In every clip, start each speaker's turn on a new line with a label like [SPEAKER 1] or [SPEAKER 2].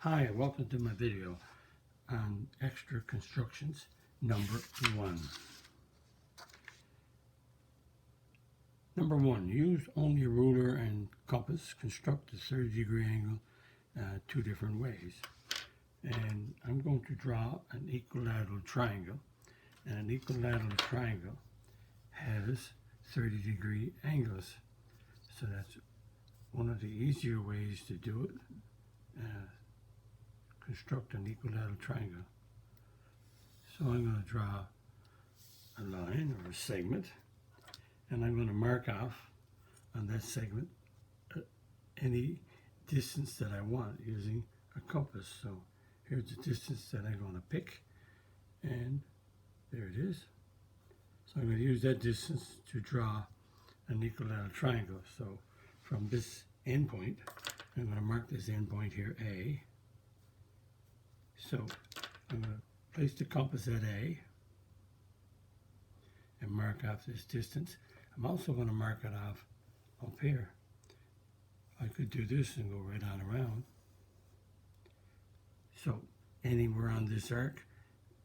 [SPEAKER 1] Hi, and welcome to my video on extra constructions number 1. Number 1, use only a ruler and compass. Construct a 30-degree angle 2 different ways. And I'm going to draw an equilateral triangle. And an equilateral triangle has 30-degree angles. So that's one of the easier ways to do it. Construct an equilateral triangle. So I'm going to draw a line or a segment, and I'm going to mark off on that segment any distance that I want using a compass. So here's the distance that I'm going to pick, and there it is. So I'm going to use that distance to draw an equilateral triangle. So from this endpoint, I'm going to mark this endpoint here, A. So I'm going to place the compass at A and mark off this distance. I'm also going to mark it off up here. I could do this and go right on around. So anywhere on this arc,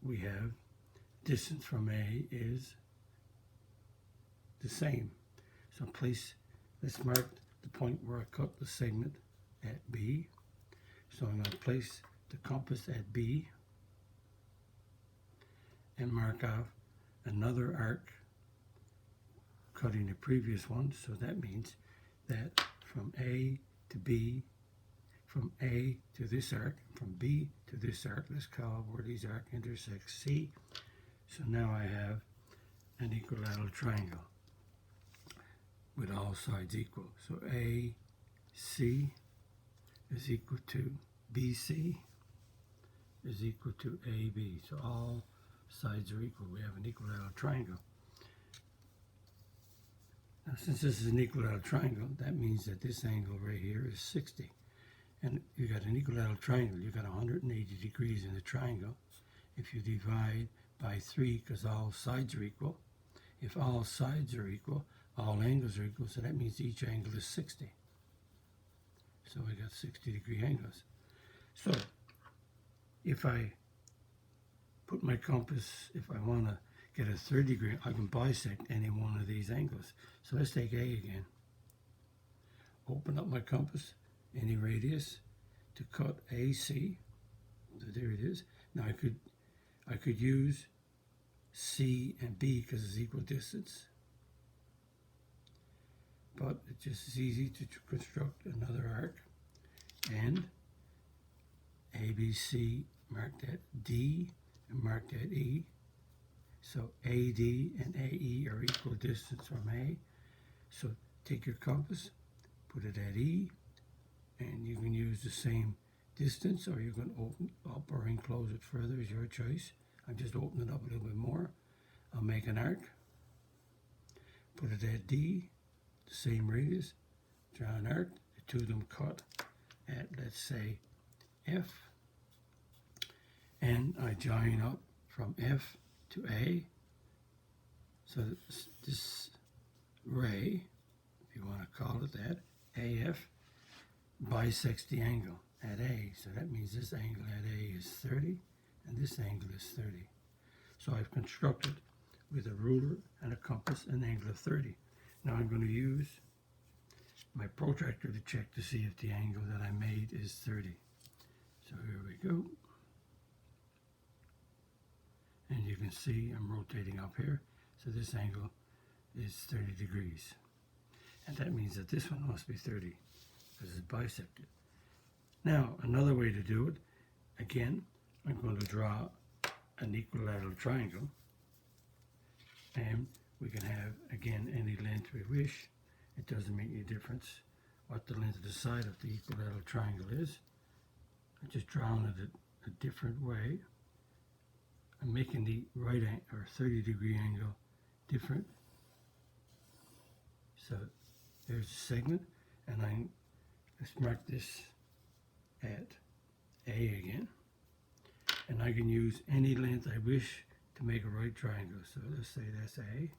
[SPEAKER 1] we have distance from A is the same. So let's mark the point where I cut the segment at B. So I'm going to place the compass at B and mark off another arc cutting the previous one. So that means that from A to B, from A to this arc, from B to this arc, let's call where these arcs intersect C. So now I have an equilateral triangle with all sides equal. So AC is equal to BC is equal to AB. So all sides are equal. We have an equilateral triangle. Now, since this is an equilateral triangle, that means that this angle right here is 60. And you got an equilateral triangle. You got 180 degrees in the triangle. If you divide by 3, because all sides are equal. If all sides are equal, all angles are equal. So that means each angle is 60. So we got 60-degree angles. So if I put my compass, if I want to get a 30-degree, I can bisect any one of these angles. So let's take A again. Open up my compass, any radius, to cut AC. So there it is. Now I could use C and B because it's equal distance. But it's just as easy to construct another arc. And ABC marked at D and marked at E. So AD and AE are equal distance from A. So take your compass, put it at E, and you can use the same distance, or you can open up or enclose it further, is your choice. I'm just opening it up a little bit more. I'll make an arc, put it at D, the same radius, draw an arc, the two of them cut at, let's say, F, and I join up from F to A. So this ray, if you want to call it that, AF, bisects the angle at A. So that means this angle at A is 30 and this angle is 30. So I've constructed with a ruler and a compass an angle of 30. Now I'm going to use my protractor to check to see if the angle that I made is 30. So here we go. And you can see I'm rotating up here. So this angle is 30 degrees. And that means that this one must be 30 because it's bisected. Now, another way to do it, again, I'm going to draw an equilateral triangle. And we can have, again, any length we wish. It doesn't make any difference what the length of the side of the equilateral triangle is. I'm just drawing it a different way. I'm making the right or 30-degree angle different. So there's a segment, and let's mark this at A again. And I can use any length I wish to make a right triangle. So let's say that's A.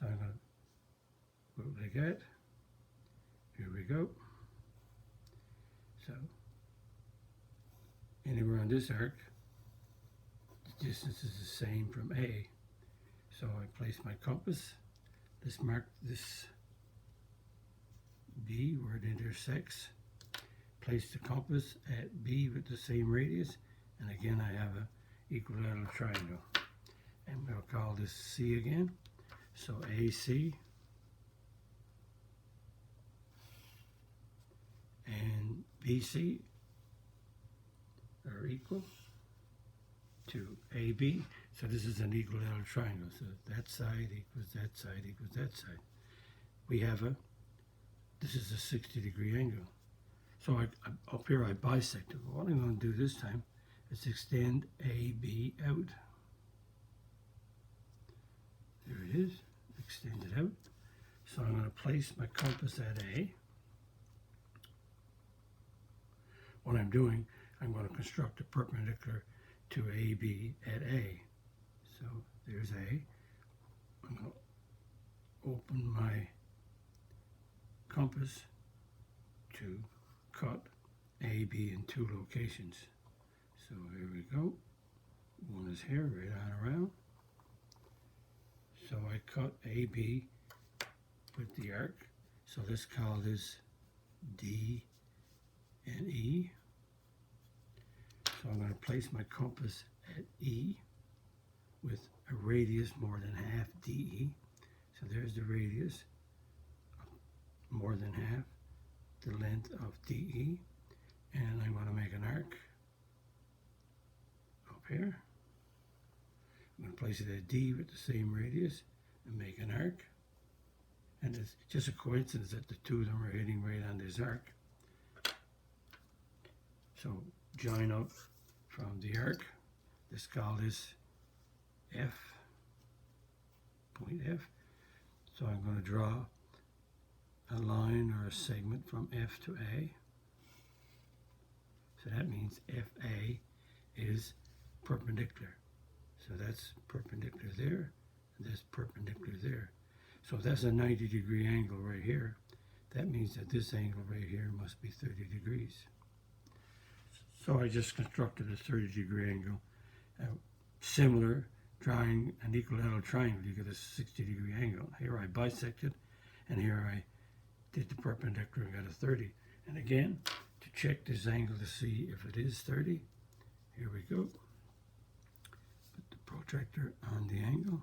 [SPEAKER 1] So I'm going to go like that. Here we go. So anywhere on this arc, the distance is the same from A. So I place my compass. Let's mark this B where it intersects. Place the compass at B with the same radius, and again I have an equilateral triangle. And we'll call this C again. So AC and BC are equal to AB. So this is an equilateral triangle. So that side equals that side equals that side. We have this is a 60-degree angle. So up here I bisect it. What I'm going to do this time is extend AB out. There it is, extend it out. So I'm going to place my compass at A. What I'm doing, I'm going to construct a perpendicular to AB at A. So there's A. I'm going to open my compass to cut AB in two locations. So here we go. One is here, right on around. So I cut AB with the arc. So let's call this D and E. So I'm going to place my compass at E with a radius more than half DE. So there's the radius, more than half the length of DE. And I'm going to make an arc up here. I'm going to place it at D with the same radius and make an arc. And it's just a coincidence that the two of them are hitting right on this arc. So join up from the arc. Let's call this F, point F. So I'm going to draw a line or a segment from F to A. So that means FA is perpendicular. So that's perpendicular there, and that's perpendicular there. So if that's a 90-degree angle right here, that means that this angle right here must be 30 degrees. So I just constructed a 30-degree angle. Similar, drawing an equilateral triangle, you get a 60-degree angle. Here I bisected, and here I did the perpendicular and got a 30. And again, to check this angle to see if it is 30, here we go. Put the protractor on the angle,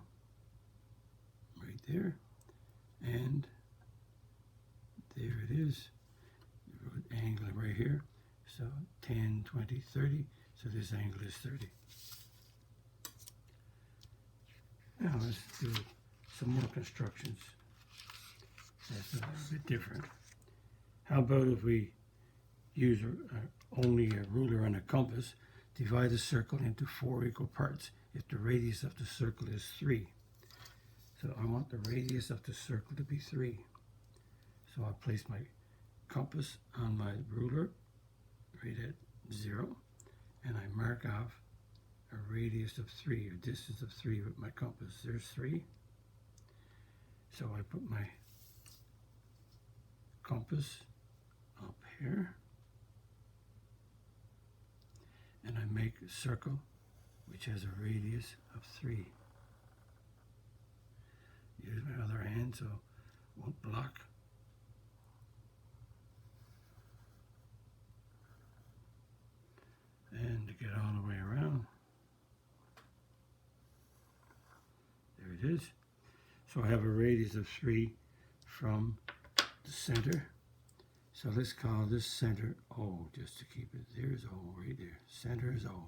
[SPEAKER 1] right there, and there it is. The angle right here. So 10, 20, 30. So this angle is 30. Now let's do some more constructions. That's a little bit different. How about if we use only a ruler and a compass, divide the circle into 4 equal parts if the radius of the circle is 3. So I want the radius of the circle to be 3. So I'll place my compass on my ruler right at 0, and I mark off a radius of 3, a distance of 3 with my compass. There's 3. So I put my compass up here, and I make a circle which has a radius of 3. Use my other hand so it won't block. And to get all the way around, there it is. So I have a radius of 3 from the center. So let's call this center O, just to keep it. There's O right there. Center is O.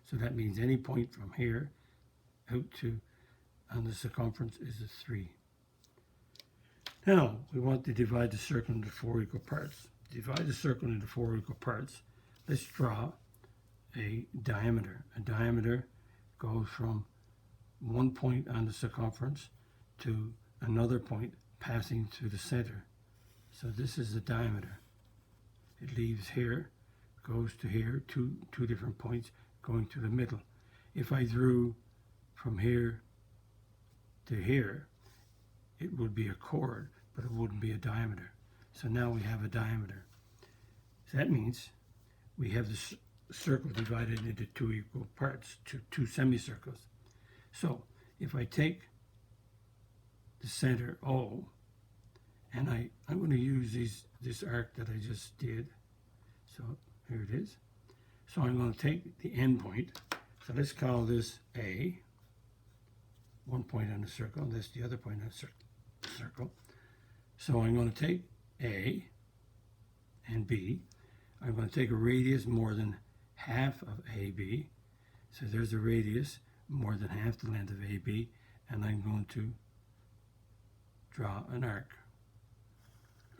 [SPEAKER 1] So that means any point from here out to on the circumference is a 3. Now we want to divide the circle into 4 equal parts. Divide the circle into 4 equal parts. Let's draw a diameter. A diameter goes from one point on the circumference to another point passing through the center. So this is the diameter. It leaves here, goes to here, two different points going to the middle. If I drew from here to here, it would be a chord, but it wouldn't be a diameter. So now we have a diameter. So that means we have this circle divided into two equal parts, two semicircles. So if I take the center O, and I'm going to use this arc that I just did. So here it is. So I'm going to take the end point. So let's call this A, one point on the circle, and this the other point on the circle. So I'm going to take A and B. I'm going to take a radius more than half of AB. So there's a radius more than half the length of AB, and I'm going to draw an arc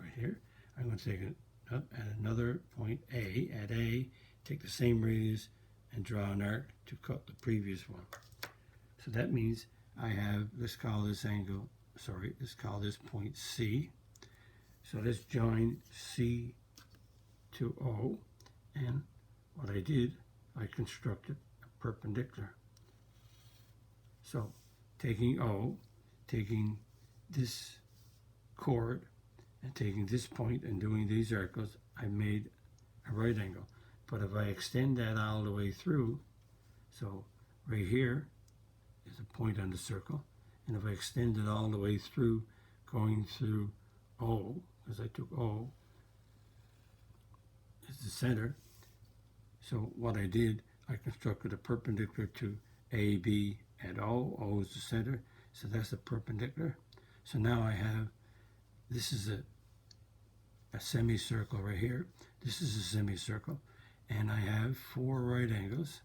[SPEAKER 1] right here. I'm going to take it up at another point A, at A, take the same radius and draw an arc to cut the previous one. So that means I have, let's call this point C. So let's join C to O, and what I did, I constructed a perpendicular. So taking O, taking this chord, and taking this point and doing these arcs, I made a right angle. But if I extend that all the way through, so right here is a point on the circle, and if I extend it all the way through, going through O, because I took O as the center, so what I did, I constructed a perpendicular to AB at O. O is the center, so that's a perpendicular. So now I have, this is a semicircle right here. This is a semicircle, and I have 4 right angles.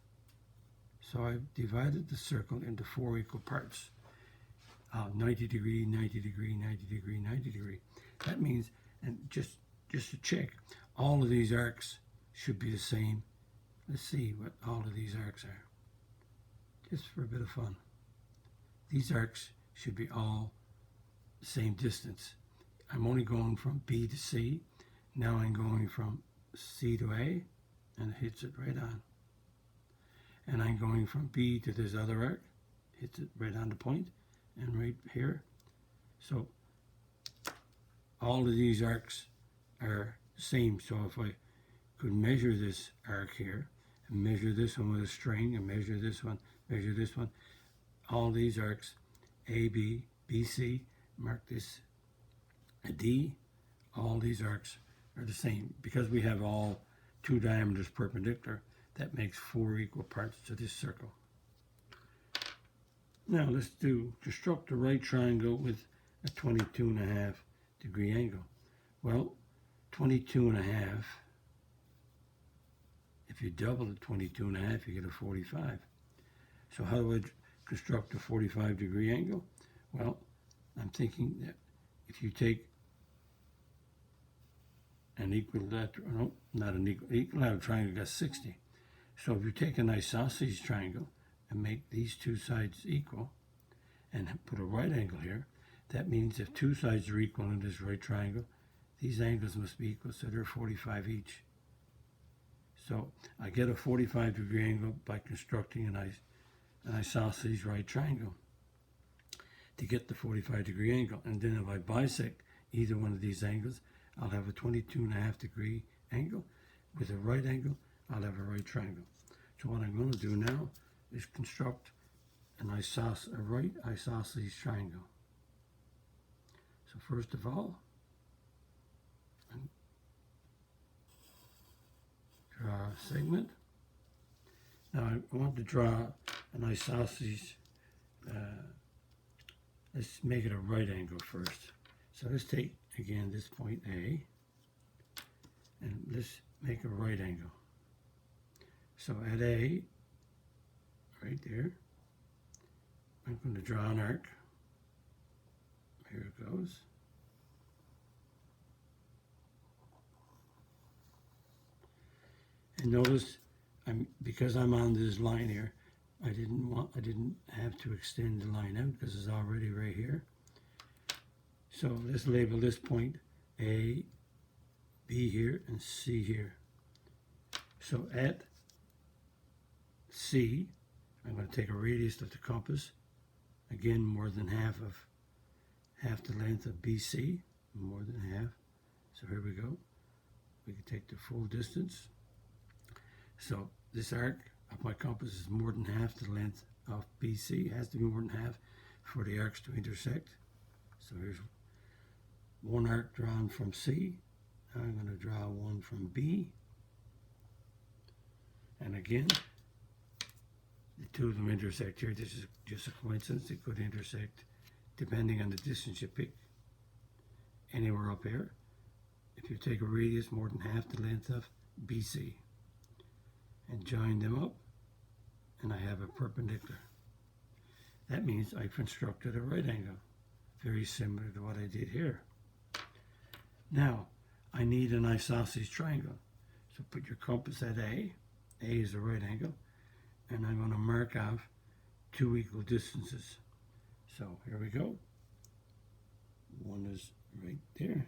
[SPEAKER 1] So I've divided the circle into 4 equal parts. 90 degree, 90 degree, 90 degree, 90 degree. That means, and just to check, all of these arcs should be the same. Let's see what all of these arcs are, just for a bit of fun. These arcs should be all the same distance. I'm only going from B to C. Now I'm going from C to A, and it hits it right on. And I'm going from B to this other arc, hits it right on the point, and right here. So all of these arcs are the same. So if I could measure this arc here, and measure this one with a string, and measure this one, all these arcs, AB, BC, mark this a D, all these arcs are the same. Because we have all 2 diameters perpendicular, that makes 4 equal parts to this circle. Now let's construct a right triangle with a 22.5 degree angle. Well, 22.5, if you double the 22.5, you get a 45. So how do I construct a 45 degree angle? Well, I'm thinking that if you take an equilateral, no, not an equilateral triangle, that's 60. So if you take an isosceles triangle and make these 2 sides equal and put a right angle here, that means if 2 sides are equal in this right triangle, these angles must be equal, so they're 45 each. So I get a 45 degree angle by constructing an isosceles right triangle to get the 45 degree angle. And then if I bisect either one of these angles, I'll have a 22.5 degree angle. With a right angle, I'll have a right triangle. So what I'm going to do now is construct a right isosceles triangle. So first of all, draw a segment. Now I want to draw an isosceles. Let's make it a right angle first. So let's take, again, this point A, and let's make a right angle. So at A, right there, I'm going to draw an arc. Here it goes. And notice, because I'm on this line here, I didn't have to extend the line out because it's already right here. So let's label this point A, B here, and C here. So at C, I'm going to take a radius of the compass, again more than half the length of BC, more than half. So here we go. We can take the full distance. So this arc of my compass is more than half the length of BC. It has to be more than half for the arcs to intersect. So here's one arc drawn from C. Now I'm going to draw one from B. And again, the two of them intersect here. This is just a coincidence. They could intersect depending on the distance you pick anywhere up here. If you take a radius more than half the length of BC and join them up, and I have a perpendicular. That means I constructed a right angle, very similar to what I did here. Now, I need an isosceles triangle. So put your compass at A. A is a right angle. And I'm going to mark out two equal distances. So here we go. One is right there.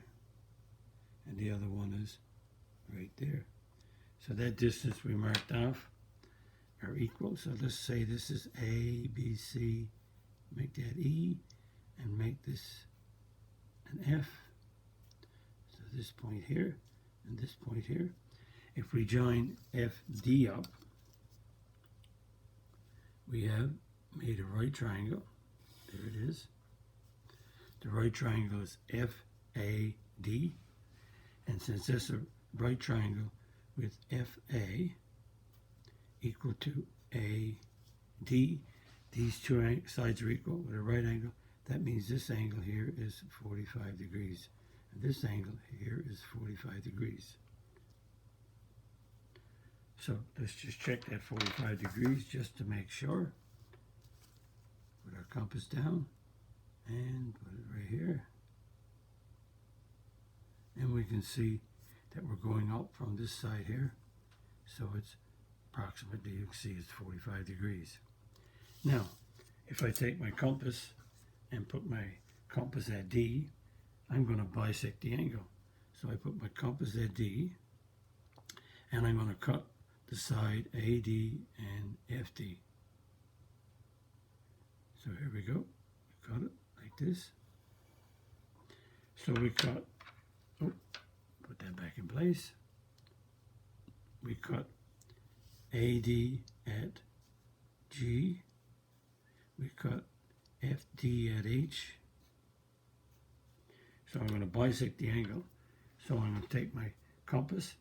[SPEAKER 1] And the other one is right there. So that distance we marked off are equal. So let's say this is A, B, C. Make that E. And make this an F. So this point here and this point here. If we join FD up, we have made a right triangle. There it is. The right triangle is FAD. And since that's a right triangle with FA equal to AD, these two sides are equal with a right angle. That means this angle here is 45 degrees. And this angle here is 45 degrees. So let's just check that 45 degrees just to make sure. Put our compass down and put it right here. And we can see that we're going up from this side here. So it's approximately, you can see it's 45 degrees. Now, if I take my compass and put my compass at D, I'm going to bisect the angle. So I put my compass at D, and I'm going to cut the side AD and FD. So here we go. We cut it like this. So we cut, put that back in place. We cut AD at G. We cut FD at H. So I'm going to bisect the angle. So I'm going to take my compass,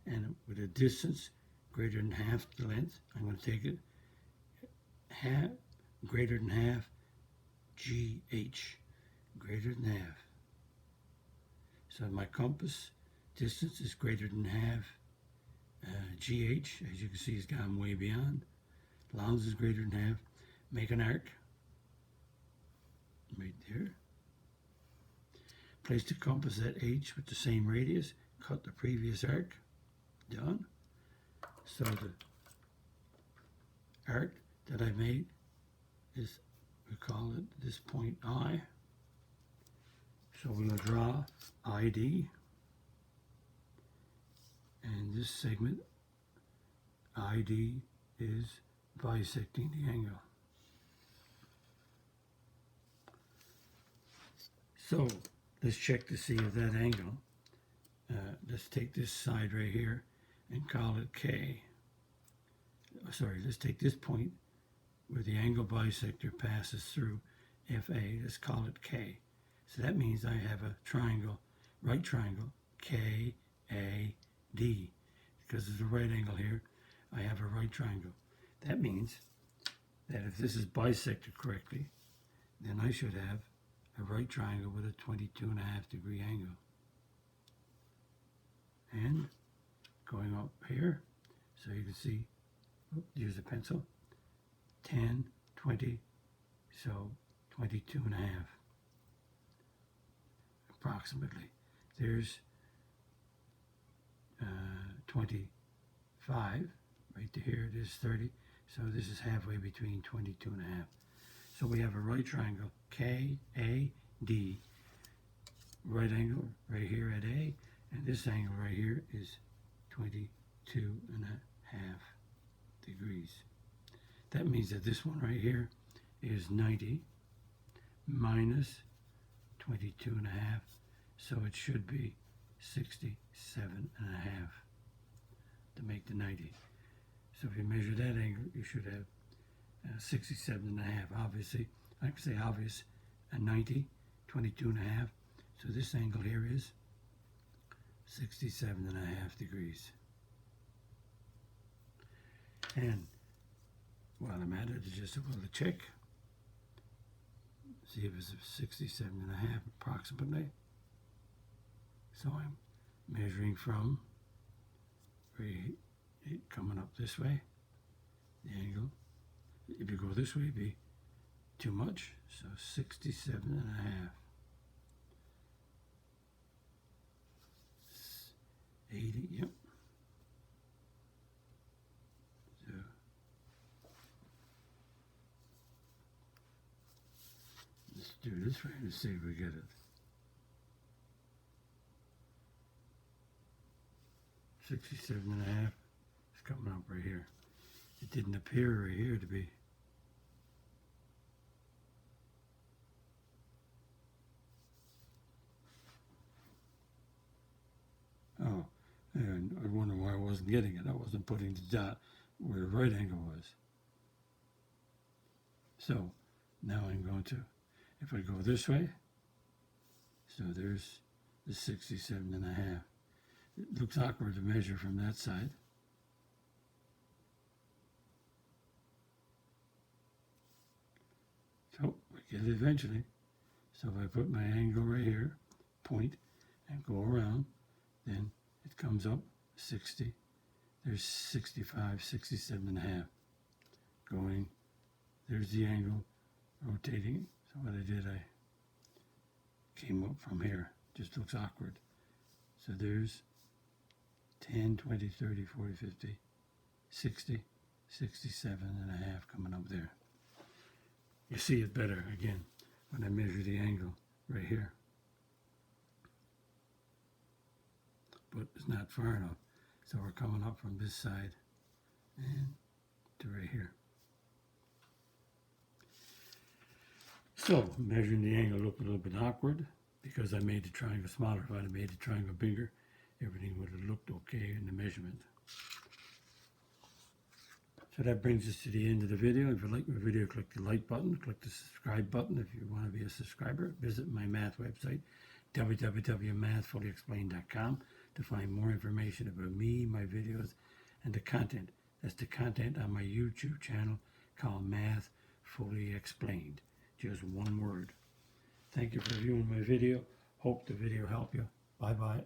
[SPEAKER 1] and with a distance greater than half the length, I'm going to take it greater than half GH, greater than half. So my compass distance is greater than half GH. As you can see, it's gone way beyond. Length is greater than half. Make an arc right there. Place the compass at H with the same radius. Cut the previous arc. Done. So the arc that I made is, we call it this point I. So we're going to draw ID. And this segment, ID, is bisecting the angle. So let's check to see if that angle, let's take this side right here and call it K. Sorry, let's take this point where the angle bisector passes through FA, let's call it K. So that means I have a triangle, right triangle, KAD. Because there's a right angle here, I have a right triangle. That means that if this is bisected correctly, then I should have a right triangle with a 22.5 degree angle. And going up here, so you can see, use a pencil, 10, 20, so 22.5 approximately. There's 25, right to here it is 30, so this is halfway between 22.5. So we have a right triangle, KAD, right angle right here at A, and this angle right here is 22.5 degrees. That means that this one right here is 90 minus 22.5, so it should be 67.5 to make the 90. So if you measure that angle, you should have 67.5. Obviously, I can say obvious, 90, 22.5. So this angle here is 67.5 degrees. And while I'm at it, I just want to check, see if it's 67.5 approximately. So I'm measuring from coming up this way, the angle. If you go this way, it'd be too much. So 67.5. 80, yep. So let's do this way and see if we get it. 67.5 is coming up right here. It didn't appear right here to be. Oh, and I wonder why I wasn't getting it. I wasn't putting the dot where the right angle was. So now I'm going to, if I go this way, so there's the 67.5. It looks awkward to measure from that side. So we get it eventually. So if I put my angle right here, point, and go around, then it comes up 60. There's 65, 67.5. Going, there's the angle, rotating. So what I did, I came up from here. Just looks awkward. So there's 10, 20, 30, 40, 50, 60, 67.5 coming up there. You see it better again when I measure the angle right here. But it's not far enough. So we're coming up from this side and to right here. So measuring the angle looked a little bit awkward because I made the triangle smaller. If I'd have made the triangle bigger, everything would have looked okay in the measurement. So that brings us to the end of the video. If you like my video, click the like button, click the subscribe button. If you want to be a subscriber, visit my math website, www.mathfullyexplained.com, to find more information about me, my videos, and the content. That's the content on my YouTube channel called Math Fully Explained. Just one word. Thank you for viewing my video. Hope the video helped you. Bye-bye.